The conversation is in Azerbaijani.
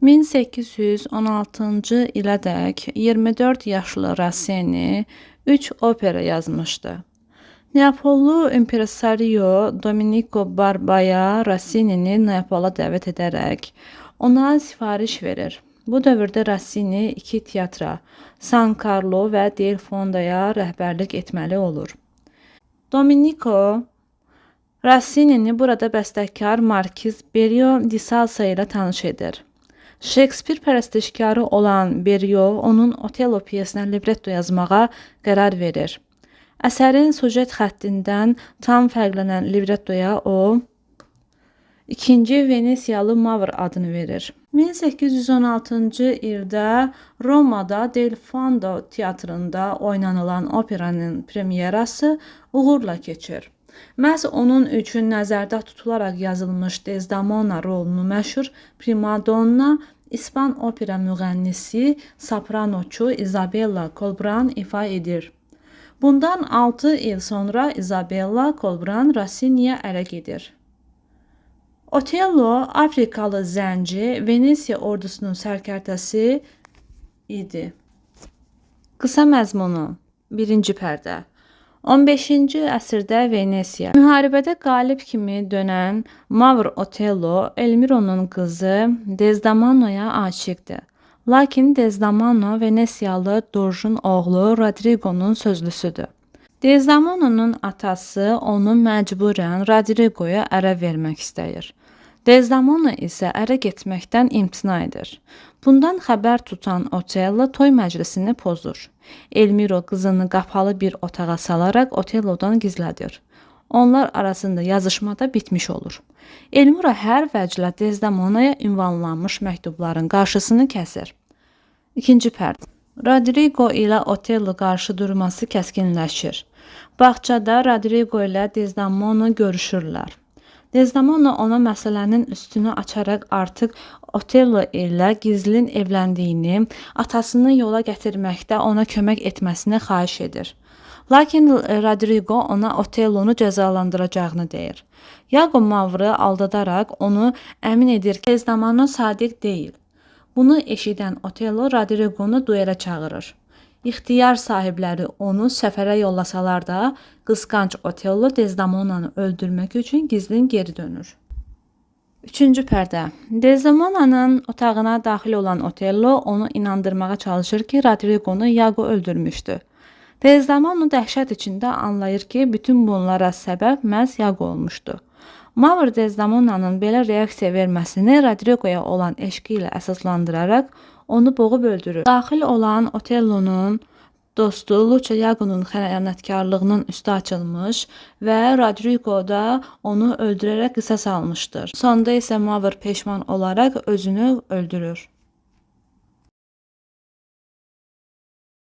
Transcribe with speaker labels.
Speaker 1: 1816-cı ilədək 24 yaşlı Rossini 3 opera yazmışdı. Neapollu impresario Domenico Barbaya Rossinini Neapola dəvət edərək ona sifariş verir. Bu dövrdə Rossini 2 teatra, San Carlo və Del Fondo'ya rəhbərlik etməli olur. Domenico Rossinini burada bəstəkar Markiz Berio di Salsa ilə tanış edir. Shakespeare pərəstişkarı olan Berio onun Otello pyesinə libretto yazmağa qərar verir. Əsərin sujet xəttindən tam fərqlənən librettoya o, ikinci Venesiyalı Mavr adını verir. 1816-cı ildə Romada Del Fondo teatrında oynanılan operanın premyerası uğurla keçir. Məhz onun üçün nəzərdə tutularaq yazılmış Desdemona rolunu məşhur primadonna, İspan opera müğənnisi, sopranoçu Isabella Colbran ifa edir. Bundan 6 il sonra Isabella Colbran Rossini'yə ərə gedir. Otello Afrikalı zənci Venesiya ordusunun sərkərdəsi idi. Qısa məzmunu 1-ci pərdə 15-ci əsrdə Venesiya. Müharibədə qalib kimi dönən Mavr Otello Elmiro'nun qızı Desdemona'ya aşiqdir. Lakin Desdemona Venesiyalı Dorjun oğlu Rodrigo'nun sözlüsüdür. Desdemona'nın atası onu məcburən Rodrigo'ya ərə vermək istəyir. Desdemona isə ərə getməkdən imtina edir. Bundan xəbər tutan Otello toy məclisini pozur. Elmiro qızını qapalı bir otağa salaraq Otello'dan gizlədir. Onlar arasında yazışma da bitmiş olur. Elmiro hər vəclə Desdemona'ya ünvanlanmış məktubların qarşısını kəsir. 2-ci pərdə Rodrigo ilə Otello qarşı durması kəskinləşir. Bağçada Rodrigo ilə Desdemona görüşürlər. Desdemona ona məsələnin üstünü açaraq artıq Otello ilə gizlin evləndiyini, atasını yola gətirməkdə ona kömək etməsini xahiş edir. Lakin Rodrigo ona Otello'nu cəzalandıracağını deyir. Iago Mavr'ı aldadaraq onu əmin edir ki, Desdemona sadiq deyil. Bunu eşidən Otello Rodrigo'nu duelə çağırır. İxtiyar sahibləri onu səfərə yollasalar da, qısqanc Otello Desdemona'nı öldürmək üçün gizlin geri dönür. 3-cü pərdə Desdemona'nın otağına daxil olan Otello onu inandırmağa çalışır ki, Rodrigo'nu Iago öldürmüşdü. Desdemona dəhşət içində anlayır ki, bütün bunlara səbəb məhz Iago olmuşdu. Mavr Desdemona'nın belə reaksiya verməsini Rodrigo'ya olan eşqi ilə əsaslandıraraq onu boğub öldürür. Daxil olan Otello'nun dostu Lucio Iago'nun xəyanətkarlığının üstü açılmış və Rodrigo da onu öldürərək qisas almışdır. Sonda isə Mavr peşman olaraq özünü öldürür.